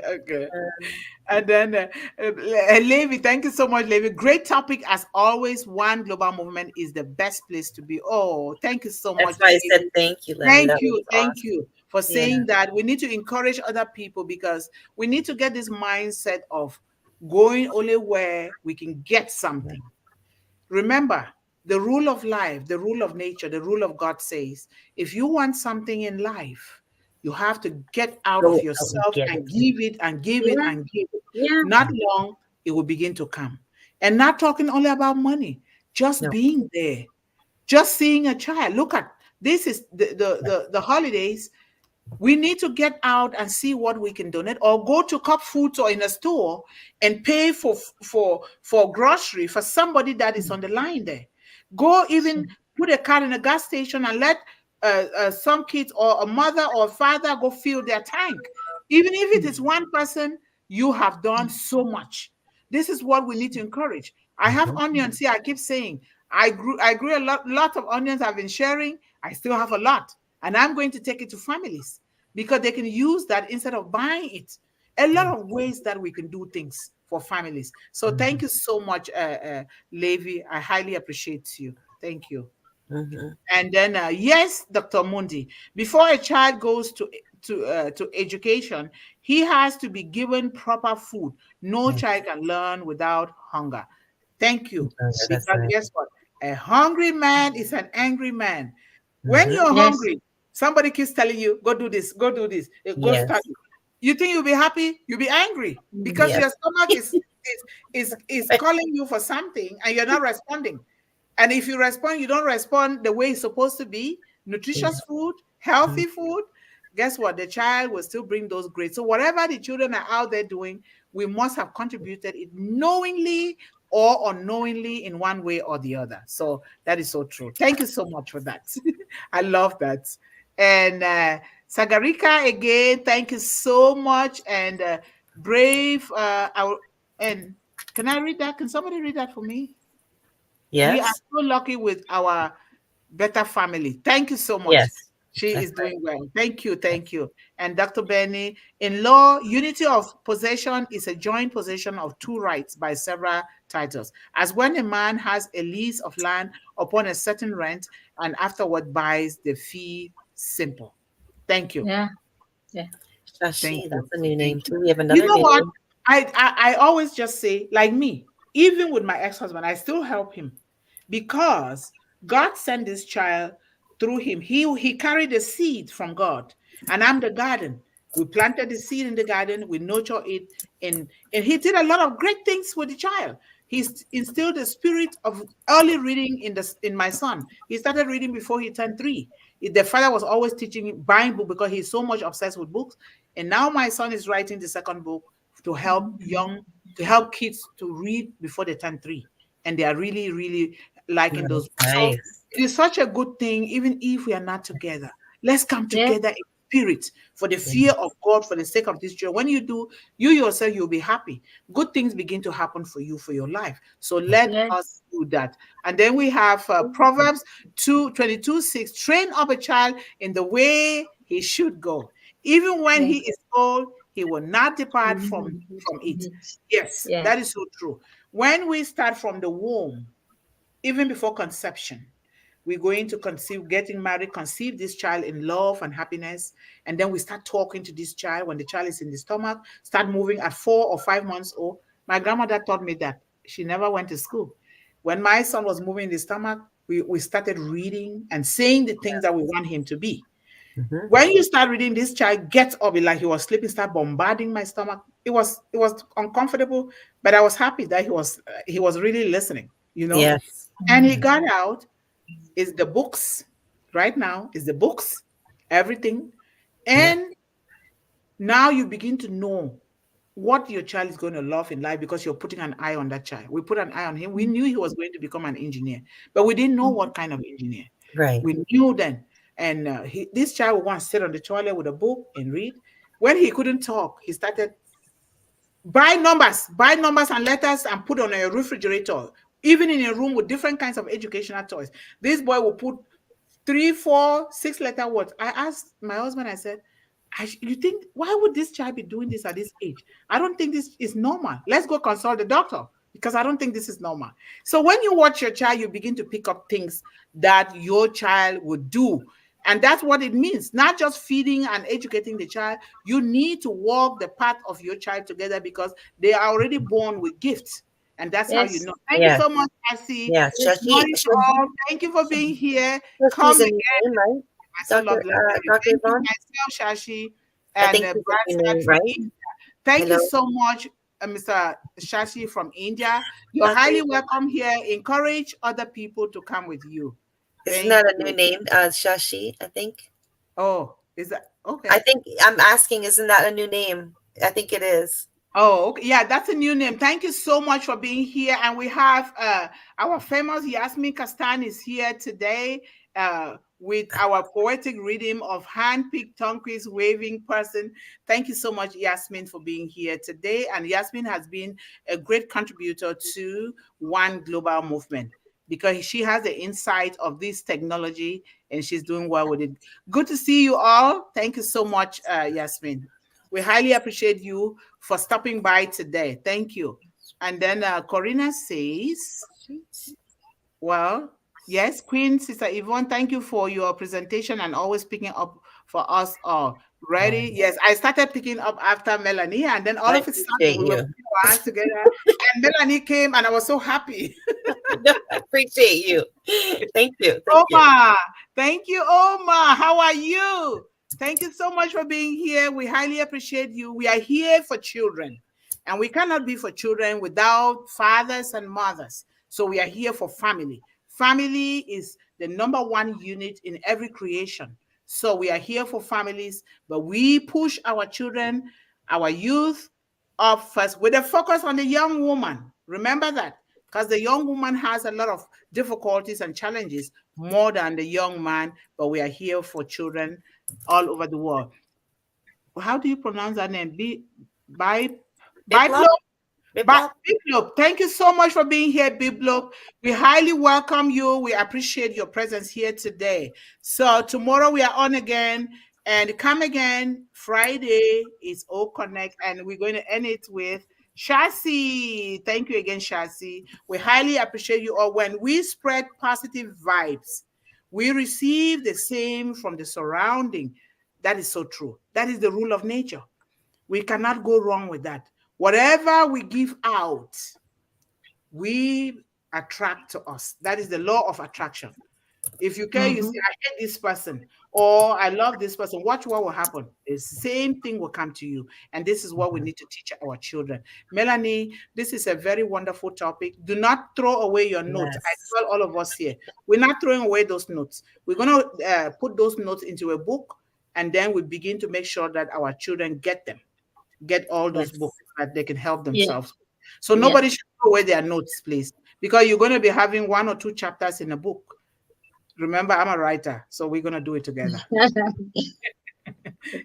Okay. And then Levi, thank you so much, Levi. Great topic as always. One global movement is the best place to be. Oh, thank you so much. That's why I said thank you, Levi. Thank you for saying that. We need to encourage other people because we need to get this mindset of going only where we can get something. Remember, the rule of life, the rule of nature, the rule of God says, if you want something in life, you have to get out of yourself and give it and give it and give it. Yeah. Not long, it will begin to come. And not talking only about money, just being there, just seeing a child. Look at this is the holidays. We need to get out and see what we can donate, or go to Cup Foods or in a store and pay for grocery for somebody that is on the line there. Go even put a card in a gas station and let some kids or a mother or a father go fill their tank. Even if it is one person, you have done so much. This is what we need to encourage. I have onions here. I keep saying I grew a lot of onions I've been sharing. I still have a lot. And I'm going to take it to families because they can use that instead of buying it. A lot of ways that we can do things for families. So thank you so much, Levi. I highly appreciate you. Thank you. And then, yes, Dr. Mundih, before a child goes to education, he has to be given proper food. No child can learn without hunger. Thank you. Because guess what? A hungry man is an angry man. When you're hungry, somebody keeps telling you, go do this, go do this, go study. You think you'll be happy? You'll be angry because your stomach is calling you for something and you're not responding. And if you respond, you don't respond the way it's supposed to be. Nutritious food, healthy food. Guess what? The child will still bring those grades. So whatever the children are out there doing, we must have contributed it knowingly or unknowingly in one way or the other. So that is so true. Thank you so much for that. I love that. And Sagarika again, thank you so much. And Brave, and can I read that? Can somebody read that for me? We are Yes. so lucky with our better family. Thank you so much. Yes. She That's is doing well. Thank you. Thank you. And Dr. Benny, in law, unity of possession is a joint possession of two rights by several titles. As when a man has a lease of land upon a certain rent and afterward buys the fee simple. Thank you. Yeah. Shashi, Thank that's you. a new name Thank too. you. We have You another know what? name. I always just say, like me, even with my ex-husband, I still help him because God sent this child through him. He carried a seed from God, and I'm the garden. We planted the seed in the garden, we nurture it, and he did a lot of great things with the child. He instilled the spirit of early reading in my son. He started reading before he turned 3. The father was always teaching him, buying book because he's so much obsessed with books. And now my son is writing the second book to help kids to read before they turn 3. And they are really, really liking those books. So Nice. it is such a good thing, even if we are not together. Let's come Yeah. together in spirit for the fear of God, for the sake of this joy. When you do, you yourself, you'll be happy. Good things begin to happen for you, for your life. So let Yes. us do that. And then we have Proverbs 22:6. Train up a child in the way he should go. Even when he is old, he will not depart from it. Yes, Yeah. that is so true. When we start from the womb, even before conception, we're going to conceive, getting married, conceive this child in love and happiness. And then we start talking to this child when the child is in the stomach, start moving at 4 or 5 months old. My grandmother taught me that. She never went to school. When my son was moving in the stomach, we started reading and saying the things that we want him to be. Mhm. When you start reading, this child gets up like he was sleeping, start bombarding my stomach. It was uncomfortable, but I was happy that he was really listening, Yes. And he got out. Is the books right now? Is the books everything? Yeah. And now you begin to know what your child is going to love in life because you're putting an eye on that child. We put an eye on him. We knew he was going to become an engineer, but we didn't know what kind of engineer. Right. We knew then. And this child would want to sit on the toilet with a book and read. When he couldn't talk, he started buy numbers and letters and put on a refrigerator, even in a room with different kinds of educational toys. This boy will put 3, 4, 6-letter words. I asked my husband, I said, you think, why would this child be doing this at this age? I don't think this is normal. Let's go consult the doctor because I don't think this is normal. So when you watch your child, you begin to pick up things that your child would do. And that's what it means. Not just feeding and educating the child. You need to walk the path of your child together because they are already born with gifts. And that's how you Yes. know. Thank you Yes. so much, Cassie. Yeah. Good morning to all. Thank you for being here. Come Shashi's a again. new name, right? I so love Dr. learning. Dr. Thank you, Yvonne? myself, Shashi, I and think she's a new Brad name, from right? India. Thank you Hello. so much, Mr. Shashi from India. You're Dr. highly Yvonne. welcome here. Encourage other people to come with you. Isn't Thank that a new you. name? Shashi, I think. Oh, is that okay? I think I'm asking, isn't that a new name? I think it is. Oh, okay. Yeah, that's a new name. Thank you so much for being here. And we have our famous Yasmin Kastan is here today with our poetic reading of Handpicked Tongues Waving Person. Thank you so much, Yasmin, for being here today. And Yasmin has been a great contributor to One Global Movement because she has the insight of this technology and she's doing well with it. Good to see you all. Thank you so much, Yasmin. We highly appreciate you for stopping by today. Thank you. And then Corrina says, well, yes, Queen Sister Yvonne, thank you for your presentation and always picking up for us all. Ready? Yes, I started picking up after Melanie, and then all I of a sudden appreciate we were you. putting our hands together, and Melanie came, and I was so happy. I appreciate you. Thank you. Thank you. Oma, thank you, Oma. How are you? Thank you so much for being here. We highly appreciate you. We are here for children, and we cannot be for children without fathers and mothers. So we are here for family. Family is the number one unit in every creation. So we are here for families, but we push our children, our youth up first with a focus on the young woman. Remember that. because the young woman has a lot of difficulties and challenges more than the young man, but we are here for children all over the world. How do you pronounce that name? Biplop? Biplop. Thank you so much for being here, Biplop. We highly welcome you. We appreciate your presence here today. So tomorrow we are on again, and come again. Friday is O-Connect, and we're going to end it with Shasi. Thank you again, Shasi. We highly appreciate you all. When we spread positive vibes, we receive the same from the surrounding. That is so true. That is the rule of nature. We cannot go wrong with that. Whatever we give out, we attract to us. That is the law of attraction. If you care, you say, I hate this person, or I love this person, watch what will happen. The same thing will come to you. And this is what we need to teach our children. Melanie, this is a very wonderful topic. Do not throw away your notes. I tell all of us here, we're not throwing away those notes. We're going to put those notes into a book, and then we begin to make sure that our children get them. Get all those books that they can help themselves. So nobody should throw away their notes, please, because you're going to be having 1 or 2 chapters in a book. Remember, I'm a writer, so we're going to do it together.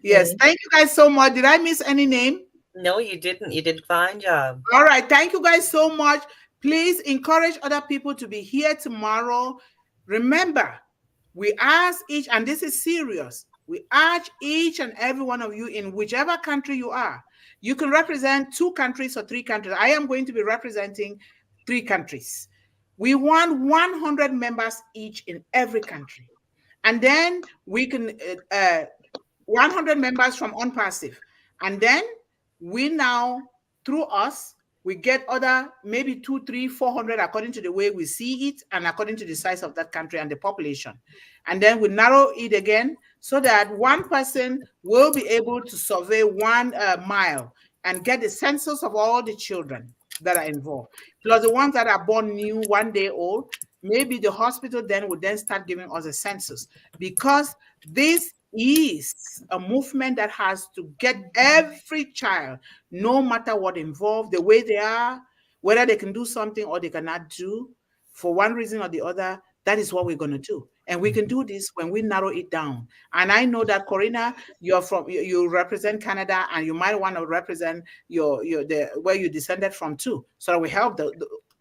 Yes, thank you guys so much. Did I miss any name? No, you didn't. You did a fine job. All right, thank you guys so much. Please encourage other people to be here tomorrow. Remember, we ask each, and this is serious, we urge each and every one of you in whichever country you are. You can represent 2 countries or 3 countries. I am going to be representing 3 countries. We want 100 members each in every country. And then we can, 100 members from OnPassive. And then we now, through us, we get other maybe 200, 300, 400 according to the way we see it and according to the size of that country and the population. And then we narrow it again so that one person will be able to survey 1 mile and get the census of all the children that are involved, plus the ones that are born new, 1 day old. Maybe the hospital then would then start giving us a census, because this is a movement that has to get every child, no matter what involved, the way they are, whether they can do something or they cannot do, for one reason or the other. That is what we're going to do. And we can do this when we narrow it down. And I know that, Corrina, you represent Canada, and you might want to represent where you descended from too. So we help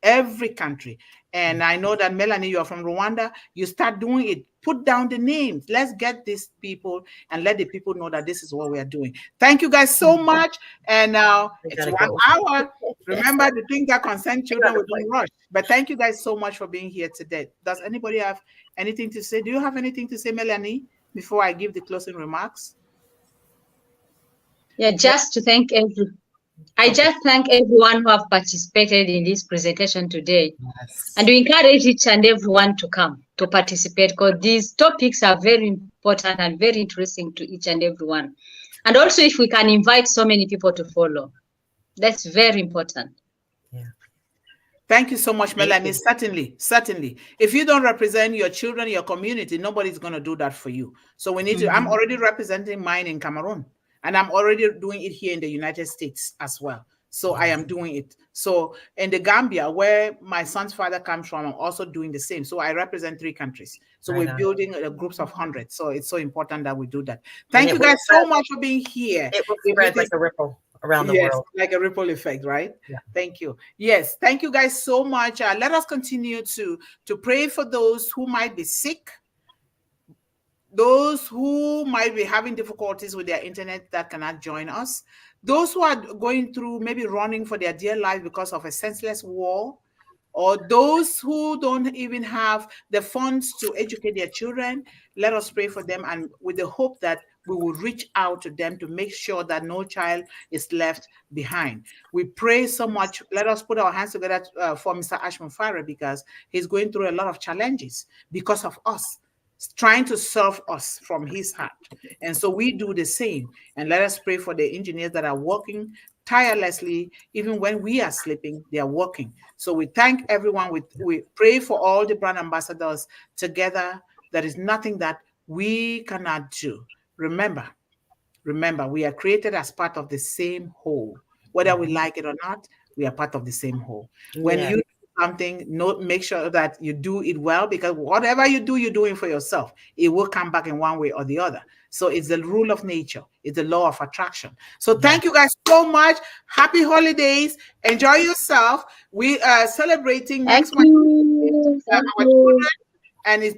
every country. And I know that, Melanie, you're from Rwanda. You start doing it. Put down the names. Let's get these people and let the people know that this is what we are doing. Thank you guys so much. And now it's 1 hour. Remember, the things that concern children, we don't rush. But thank you guys so much for being here today. Does anybody have anything to say? Do you have anything to say, Melanie, before I give the closing remarks? Yeah, just to thank everyone. I just thank everyone who have participated in this presentation today. Yes. And we encourage each and everyone to come to participate, because these topics are very important and very interesting to each and everyone. And also, if we can invite so many people to follow, that's very important. Yeah. Thank you so much, Melanie. Certainly. If you don't represent your children, your community, nobody's going to do that for you. So we need to, I'm already representing mine in Cameroon. And I'm already doing it here in the United States as well. So I am doing it. So in the Gambia, where my son's father comes from, I'm also doing the same. So I represent 3 countries. So we're building groups of 100. So it's so important that we do that. Thank you guys so much for being here. It will spread like a ripple around the world. Like a ripple effect, right? Yeah. Thank you. Yes, thank you guys so much. Let us continue to pray for those who might be sick, those who might be having difficulties with their internet that cannot join us, those who are going through maybe running for their dear life because of a senseless war, or those who don't even have the funds to educate their children. Let us pray for them, and with the hope that we will reach out to them to make sure that no child is left behind. We pray so much. Let us put our hands together for Mr. Ashman Farah, because he's going through a lot of challenges because of us, trying to serve us from his heart. And so we do the same. And let us pray for the engineers that are working tirelessly. Even when we are sleeping, they are working. So we thank everyone. We pray for all the brand ambassadors together. There is nothing that we cannot do. Remember, we are created as part of the same whole. Whether we like it or not, we are part of the same whole. When you something, make sure that you do it well, because whatever you do, you're doing for yourself. It will come back in one way or the other. So it's the rule of nature. It's the law of attraction. So thank you guys so much. Happy holidays. Enjoy yourself. We are celebrating next month. And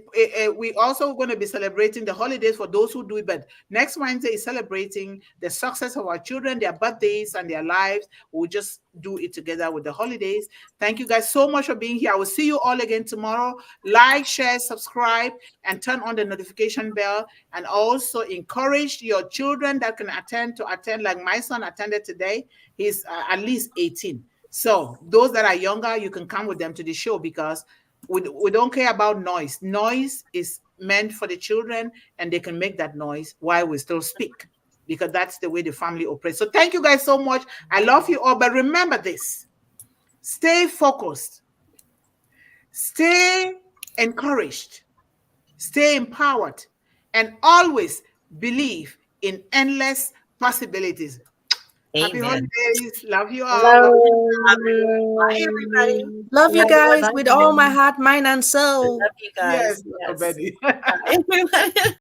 we also going to be celebrating the holidays for those who do it. But next Wednesday is celebrating the success of our children, their birthdays and their lives. We'll just do it together with the holidays. Thank you guys so much for being here. I will see you all again tomorrow. Like, share, subscribe, and turn on the notification bell. And also encourage your children that can attend, like my son attended today. He's at least 18. So those that are younger, you can come with them to the show, because we don't care about noise. Noise is meant for the children, and they can make that noise while we still speak, because that's the way the family operates. So thank you guys so much. I love you all. But remember this: stay focused, stay encouraged, stay empowered, and always believe in endless possibilities. Amen. Happy holidays. Love you all. Bye, everybody. Love you guys with all my heart, mind, and soul. Love you guys. Yes, Betty. Everybody.